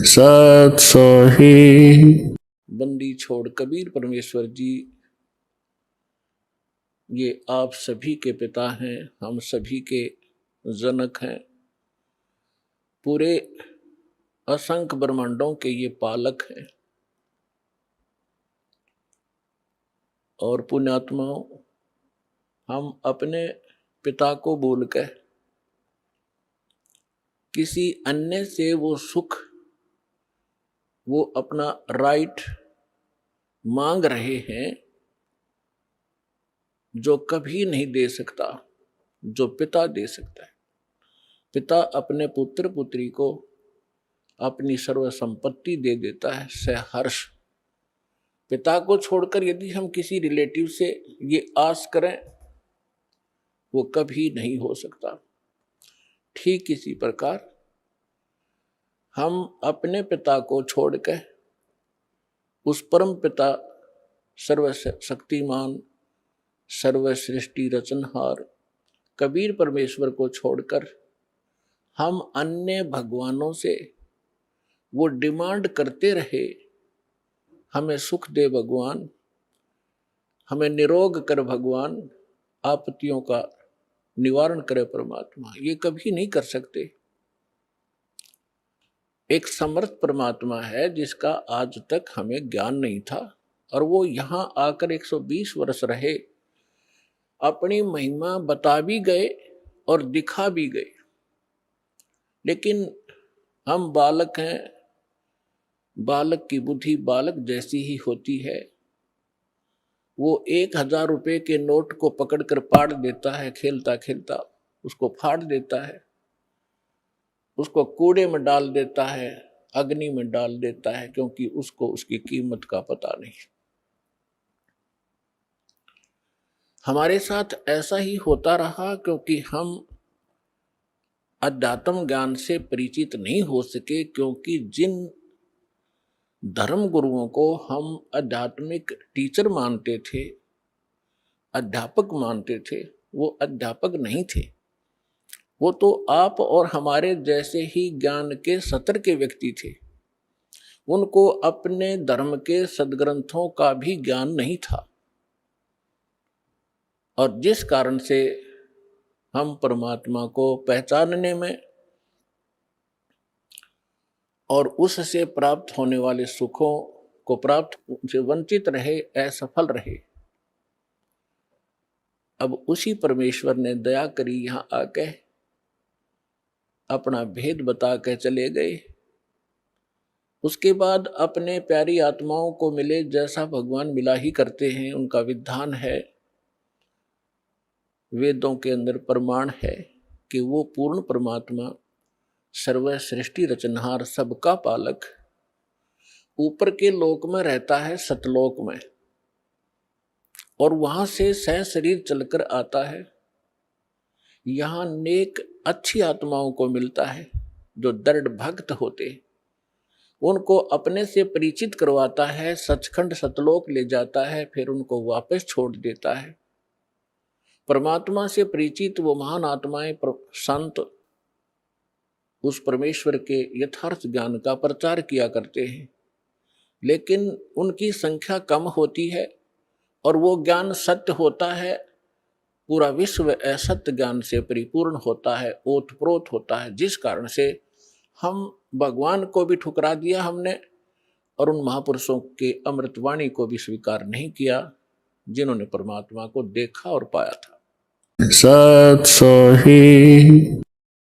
सत सोही। बंदी छोड़ कबीर परमेश्वर जी, ये आप सभी के पिता हैं, हम सभी के जनक हैं, पूरे असंख्य ब्रह्मांडों के ये पालक हैं। और पुण्यात्माओं, हम अपने पिता को भूलकर किसी अन्य से वो सुख, वो अपना राइट मांग रहे हैं जो कभी नहीं दे सकता, जो पिता दे सकता है। पिता अपने पुत्र पुत्री को अपनी सर्व संपत्ति दे देता है सहर्ष। पिता को छोड़कर यदि हम किसी रिलेटिव से ये आस करें, वो कभी नहीं हो सकता। ठीक इसी प्रकार हम अपने पिता को छोड़कर उस परम पिता सर्वशक्तिमान सर्वसृष्टि रचनहार कबीर परमेश्वर को छोड़कर हम अन्य भगवानों से वो डिमांड करते रहे, हमें सुख दे भगवान, हमें निरोग कर भगवान, आपत्तियों का निवारण करे परमात्मा, ये कभी नहीं कर सकते। एक समर्थ परमात्मा है जिसका आज तक हमें ज्ञान नहीं था, और वो यहां आकर 120 वर्ष रहे, अपनी महिमा बता भी गए और दिखा भी गए। लेकिन हम बालक हैं, बालक की बुद्धि बालक जैसी ही होती है। वो 1000 रुपए के नोट को पकड़कर फाड़ देता है, खेलता खेलता उसको फाड़ देता है, उसको कूड़े में डाल देता है, अग्नि में डाल देता है, क्योंकि उसको उसकी कीमत का पता नहीं। हमारे साथ ऐसा ही होता रहा, क्योंकि हम अध्यात्म ज्ञान से परिचित नहीं हो सके। क्योंकि जिन धर्म गुरुओं को हम आध्यात्मिक टीचर मानते थे, अध्यापक मानते थे, वो अध्यापक नहीं थे। वो तो आप और हमारे जैसे ही ज्ञान के सतर के व्यक्ति थे। उनको अपने धर्म के सदग्रंथों का भी ज्ञान नहीं था, और जिस कारण से हम परमात्मा को पहचानने में और उससे प्राप्त होने वाले सुखों को प्राप्त से वंचित रहे, असफल रहे। अब उसी परमेश्वर ने दया करी, यहां आके अपना भेद बता के चले गए। उसके बाद अपने प्यारी आत्माओं को मिले, जैसा भगवान मिला ही करते हैं, उनका विधान है, वेदों के अंदर प्रमाण है कि वो पूर्ण परमात्मा सर्व सृष्टि रचनहार सबका पालक ऊपर के लोक में रहता है, सतलोक में, और वहां से सह शरीर चलकर आता है। यहां नेक अच्छी आत्माओं को मिलता है जो दृढ़ भक्त होते, उनको अपने से परिचित करवाता है, सचखंड सतलोक ले जाता है, फिर उनको वापस छोड़ देता है। परमात्मा से परिचित वो महान आत्माएं संत उस परमेश्वर के यथार्थ ज्ञान का प्रचार किया करते हैं, लेकिन उनकी संख्या कम होती है और वो ज्ञान सत्य होता है। पूरा विश्व असत्य ज्ञान से परिपूर्ण होता है, ओतप्रोत होता है, जिस कारण से हम भगवान को भी ठुकरा दिया हमने, और उन महापुरुषों के अमृतवाणी को भी स्वीकार नहीं किया जिन्होंने परमात्मा को देखा और पाया था। सत सोही।